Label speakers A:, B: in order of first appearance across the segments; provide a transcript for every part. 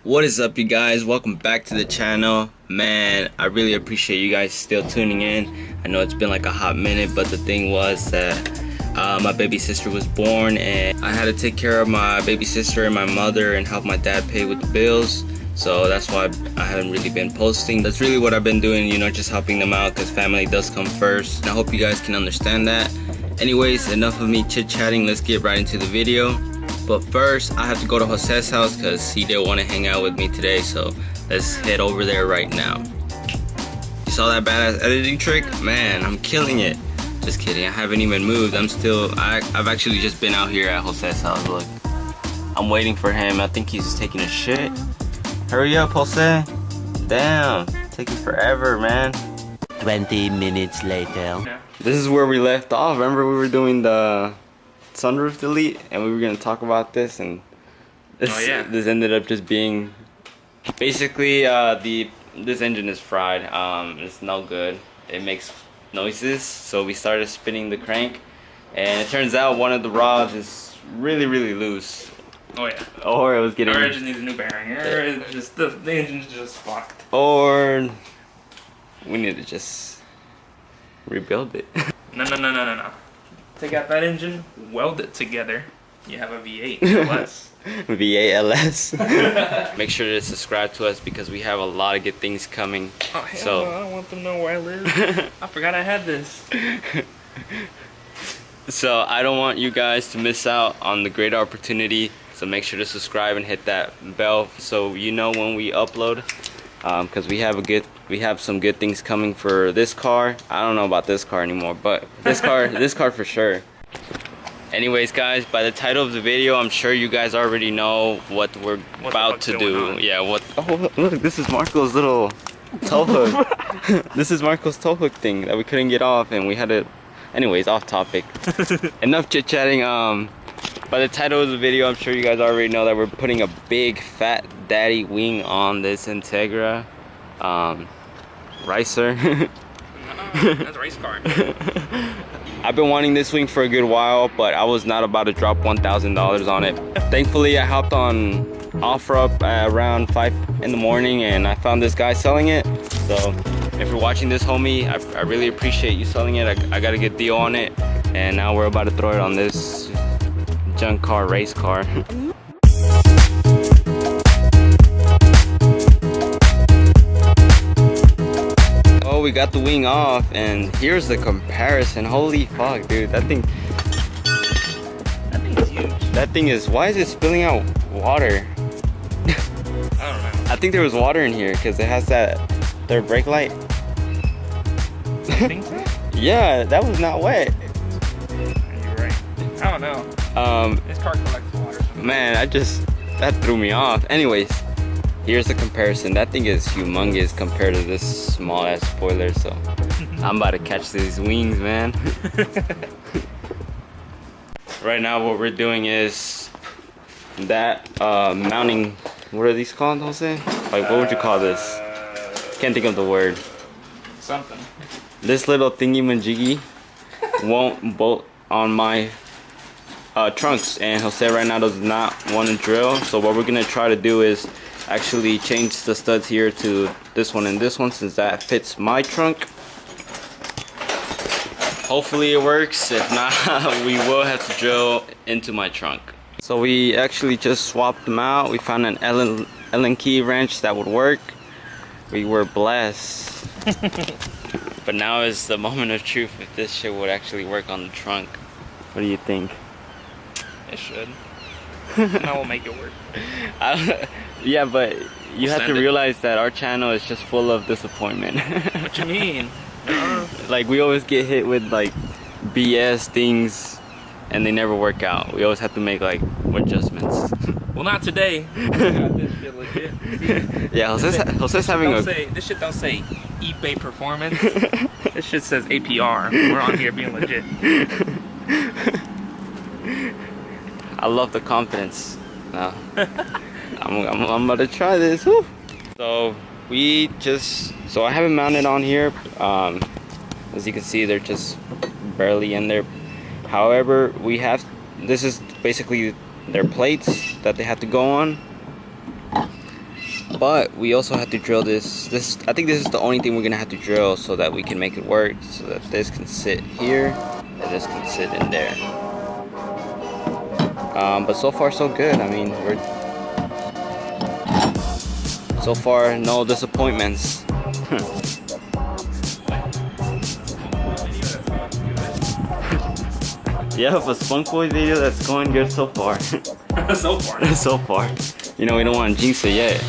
A: What is up, you guys? Welcome back to the channel. Man, I really appreciate you guys still tuning in. I know it's been like a hot minute, but the thing was that my baby sister was born and I had to take care of my baby sister and my mother and help my dad pay with the bills. So that's why I haven't really been posting. That's really what I've been doing, you know, just helping them out because family does come first. And I hope you guys can understand that. Anyways, enough of me chit-chatting. Let's get right into the video. But first, I have to go to Jose's house because he didn't want to hang out with me today. So let's head over there right now. You saw that badass editing trick? Man, I'm killing it. Just kidding, I haven't even moved. I've actually just been out here at Jose's house. Look, I'm waiting for him. I think he's taking a shit. Hurry up, Jose. Damn, taking forever, man.
B: 20 minutes later.
A: This is where we left off. Remember we were doing the sunroof delete and we were gonna talk about this, and this ended up just being basically this engine is fried. It's no good. It makes noises, so we started spinning the crank, and it turns out one of the rods is really loose.
C: Oh yeah.
A: Or it was getting.
C: Or it just needs a new bearing. Or it's just the engine's just fucked.
A: Or we need to just rebuild it.
C: No. Take out that engine, weld it together. You have a V8 LS.
A: V8 LS. Make sure to subscribe to us because we have a lot of good things coming.
C: Oh hell no, I don't want them to know where I live. I forgot I had this.
A: So I don't want you guys to miss out on the great opportunity. So make sure to subscribe and hit that bell so you know when we upload. Because we have some good things coming for this car. I don't know about this car anymore, but this car for sure. Anyways, guys, by the title of the video, I'm sure you guys already know what we're about to do. Yeah, what? Oh, look, this is Marco's little tow hook. This is Marco's tow hook thing that we couldn't get off, and we had to. Anyways, off topic. Enough chit chatting. By the title of the video, I'm sure you guys already know that we're putting a big fat daddy wing on this Integra Ricer.
C: That's a race car.
A: I've been wanting this wing for a good while, but I was not about to drop $1,000 on it. Thankfully, I hopped on OfferUp at around 5 in the morning and I found this guy selling it. So if you're watching this, homie, I really appreciate you selling it. I got a good deal on it, and now we're about to throw it on this junk car, race car. Oh, we got the wing off, and here's the comparison. Holy fuck, dude, that thing's
C: huge.
A: That thing is, why is it spilling out water?
C: I don't know.
A: I think there was water in here because it has that third brake light.
C: You think so?
A: Yeah, that was not wet.
C: You're right. I don't know. This car collects water.
A: Man, that threw me off. Anyways, here's the comparison. That thing is humongous compared to this small ass spoiler, so I'm about to catch these wings, man. Right now what we're doing is that mounting, what are these called, Jose? Like, what would you call this? Can't think of the word.
C: Something.
A: This little thingy majiggy won't bolt on my trunks, and Jose right now does not want to drill. So what we're gonna try to do is actually change the studs here to this one and this one, since that fits my trunk. Hopefully it works. If not, we will have to drill into my trunk. So we actually just swapped them out. We found an Allen key wrench that would work. We were blessed. But now is the moment of truth if this shit would actually work on the trunk. What do you think?
C: It should. And I will make it work.
A: Yeah, but you have to realize that our channel is just full of disappointment.
C: What you mean?
A: Like, we always get hit with like BS things and they never work out. We always have to make like adjustments.
C: Well, not today. This shit legit.
A: Yeah, Jose's having a...
C: This shit don't say eBay performance. This shit says APR. We're on here being legit.
A: I love the confidence. No. I'm about to try this. Woo. So I have it mounted on here. As you can see, they're just barely in there. However, this is basically their plates that they have to go on. But we also have to drill this. I think this is the only thing we're gonna have to drill so that we can make it work. So that this can sit here and this can sit in there. But so far so good. I mean, so far no disappointments. Yeah, a Spunk Boyz video that's going good so far.
C: So far.
A: So far. You know, we don't want to jinx it yet.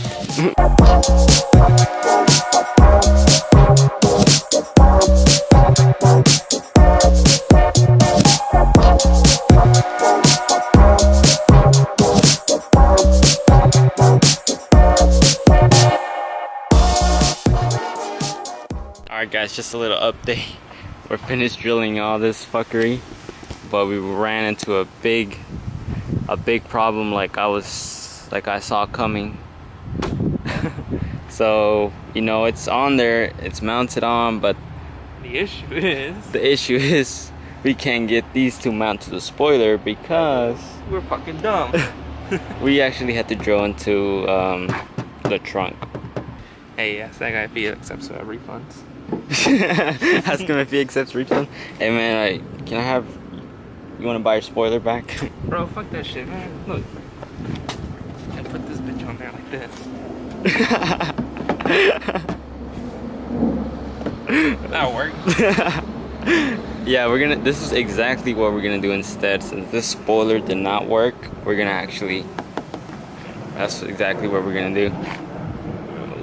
A: Alright guys, just a little update. We're finished drilling all this fuckery, but we ran into a big problem like I saw coming. So, you know, it's on there, it's mounted on, but
C: the issue is
A: we can't get these to mount to the spoiler because
C: we're fucking dumb.
A: we actually had to drill into the trunk.
C: Hey, yes, that guy if he accepts refunds.
A: Ask him if he accepts refund. Hey man, you want to buy your spoiler back?
C: Bro, fuck that shit, man. Look, I put this bitch on there like this. That'll work.
A: Yeah, this is exactly what we're gonna do instead. Since this spoiler did not work, that's exactly what we're gonna do.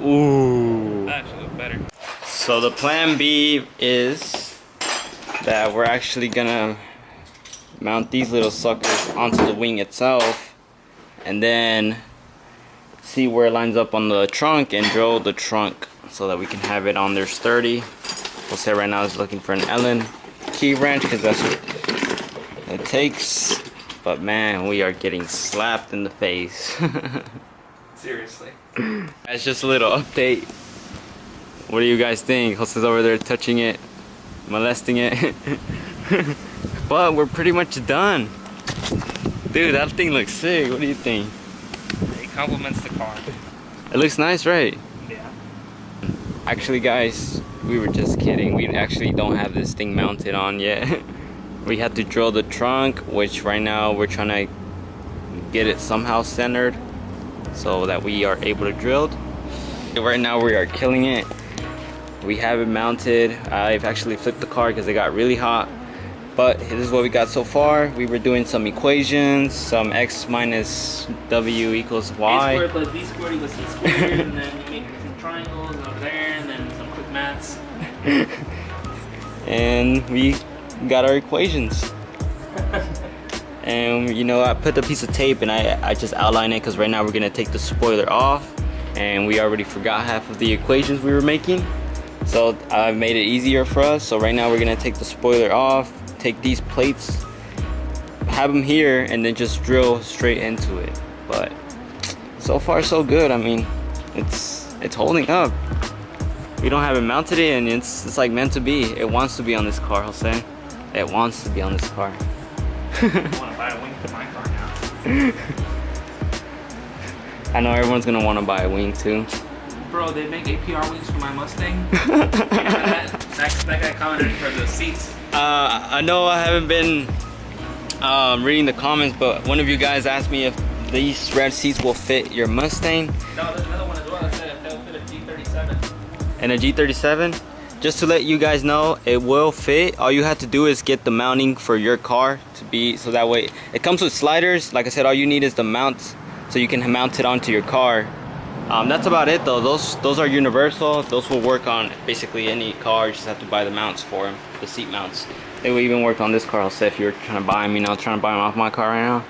A: Ooh.
C: That should look better.
A: So the plan B is that we're actually gonna mount these little suckers onto the wing itself and then see where it lines up on the trunk and drill the trunk so that we can have it on there sturdy. We'll say right now is looking for an Allen key wrench because that's what it takes. But man, we are getting slapped in the face.
C: Seriously.
A: That's just a little update. What do you guys think? Jose's over there touching it, molesting it. But we're pretty much done. Dude, that thing looks sick. What do you think?
C: It complements the car.
A: It looks nice, right?
C: Yeah.
A: Actually, guys, we were just kidding. We actually don't have this thing mounted on yet. We had to drill the trunk, which right now we're trying to get it somehow centered so that we are able to drill. Right now we are killing it. We have it mounted. I've actually flipped the car because it got really hot. But this is what we got so far. We were doing some equations, some x minus w equals y.
C: A squared plus b squared equals c squared, and then you make some triangles over there, and then some quick maths.
A: And we got our equations. And you know, I put a piece of tape and I just outline it because right now we're gonna take the spoiler off, and we already forgot half of the equations we were making. So I made it easier for us. So right now we're gonna take the spoiler off, take these plates, have them here, and then just drill straight into it. But so far so good. I mean, it's holding up. We don't have it mounted in, and it's like meant to be. It wants to be on this car, Jose. It wants to be on this car.
C: I want to buy a wing for my car now.
A: I know everyone's gonna want to buy a wing too.
C: Bro, they make APR wings for my Mustang. that guy commented for the seats.
A: I know I haven't been reading the comments, but one of you guys asked me if these red seats will fit your Mustang.
C: No, there's another one as well that said if they'll fit a G37.
A: And a G37? Just to let you guys know, it will fit. All you have to do is get the mounting for your car to be, so that way it comes with sliders. Like I said, all you need is the mount so you can mount it onto your car. That's about it though. Those are universal. Those will work on basically any car. You just have to buy the mounts for them, the seat mounts. They will even work on this car. I'll say if you're trying to buy them, you know, trying to buy them off my car right now.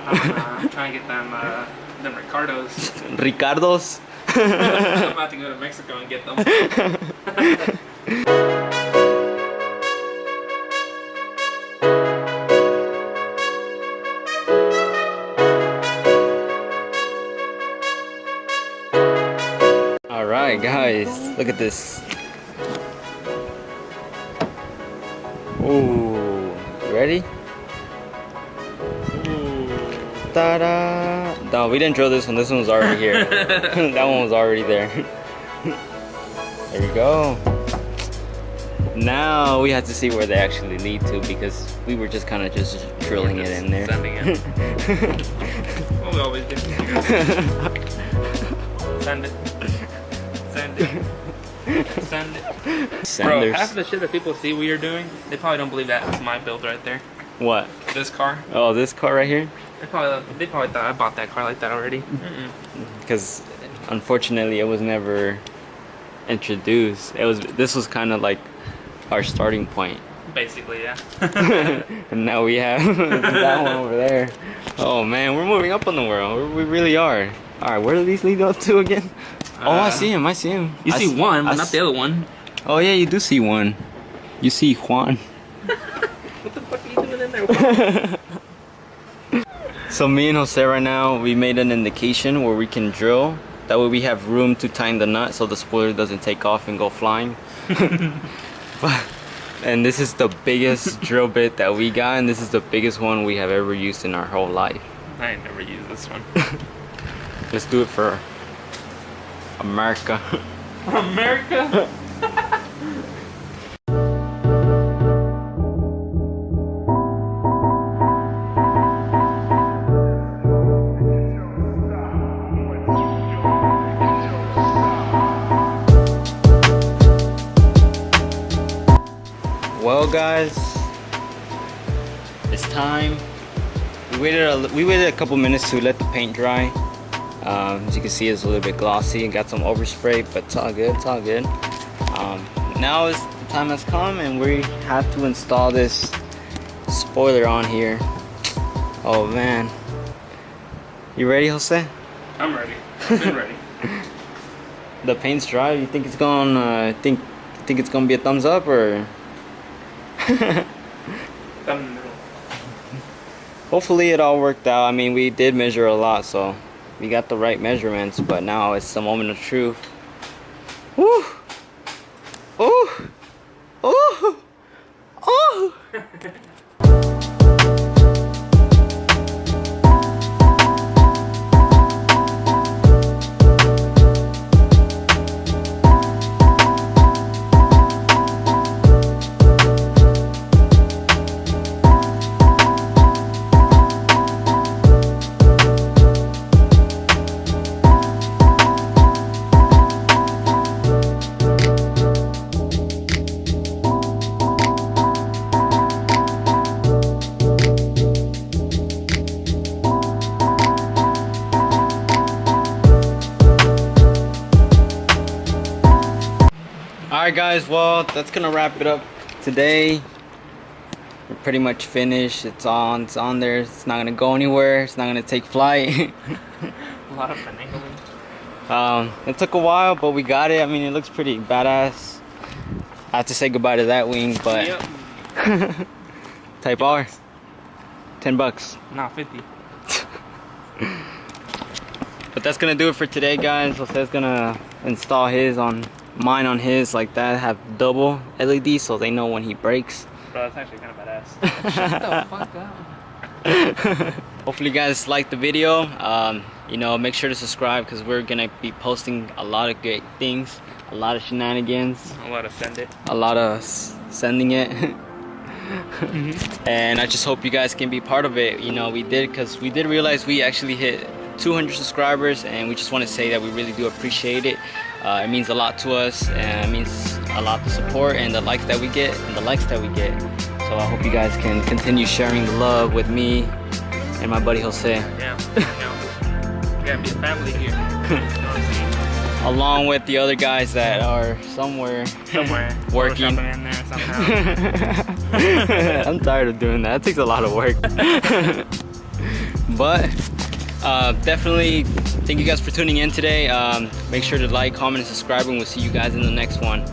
C: I'm trying to get them Ricardos.
A: Ricardos?
C: I'm about to go to Mexico and get them.
A: Alright guys, look at this. Ooh, ready? Ta-da! No, we didn't drill this one. This one was already here. That one was already there. There we go. Now we have to see where they actually lead to because we were just kind of just drilling it in there.
C: Sending it. What we always do. Send it. Send it. Send it.
A: Senders.
C: Bro, half of the shit that people see we are doing, they probably don't believe that's my build right there.
A: What?
C: This car.
A: Oh, this car right here?
C: They probably thought I bought that car like that already.
A: Because unfortunately it was never introduced. This was kind of like our starting point.
C: Basically, yeah.
A: And now we have that one over there. Oh man, we're moving up on the world. We really are. Alright, where do these lead up to again? Oh, I see him. I see him.
C: You see one, but not the other one.
A: Oh yeah, you do see one. You see Juan.
C: What the fuck are you doing in there?
A: So me and Jose right now, we made an indication where we can drill. That way we have room to tighten the nut so the spoiler doesn't take off and go flying. And this is the biggest drill bit that we got, and this is the biggest one we have ever used in our whole life.
C: I ain't never used this one.
A: Let's do it for America.
C: America?
A: Well guys, it's time. We waited a couple minutes to let the paint dry. As you can see, it's a little bit glossy and got some overspray, but it's all good, it's all good. Now the time has come and we have to install this spoiler on here. Oh man. You ready, Jose?
C: I'm ready. I've been ready.
A: The paint's dry. You think it's gonna think it's gonna be a thumbs up or? Hopefully it all worked out. I mean, we did measure a lot, so we got the right measurements, but now it's the moment of truth. Woo! Ooh! Ooh! Oh! Alright guys, well that's gonna wrap it up today. We're pretty much finished. It's on there. It's not gonna go anywhere. It's not gonna take flight.
C: A lot of finagling.
A: It took a while, but we got it. I mean, it looks pretty badass. I have to say goodbye to that wing, but
C: Yep.
A: Type R, $10.
C: Nah, 50.
A: But that's gonna do it for today, guys. Jose's gonna install mine on his like that, have double LED so they know when he breaks.
C: Bro, that's actually kind of badass. Shut the fuck up.
A: Hopefully you guys liked the video. You know, make sure to subscribe because we're gonna be posting a lot of great things, a lot of shenanigans,
C: A lot of send it.
A: a lot of sending it. And I just hope you guys can be part of it. You know, we did, because we did realize we actually hit 200 subscribers, and we just want to say that we really do appreciate it. It means a lot to us, and it means a lot to support and the likes that we get and the likes that we get. So I hope you guys can continue sharing the love with me and my buddy Jose.
C: Yeah, you know, we gotta be a family here. You know what I'm saying?
A: Along with the other guys that are somewhere working.
C: Photoshopping in there somehow.
A: I'm tired of doing that. It takes a lot of work. But definitely thank you guys for tuning in today. Make sure to like, comment, and subscribe, and we'll see you guys in the next one.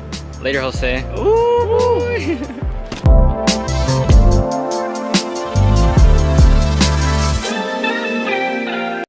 A: Later, Jose. Ooh.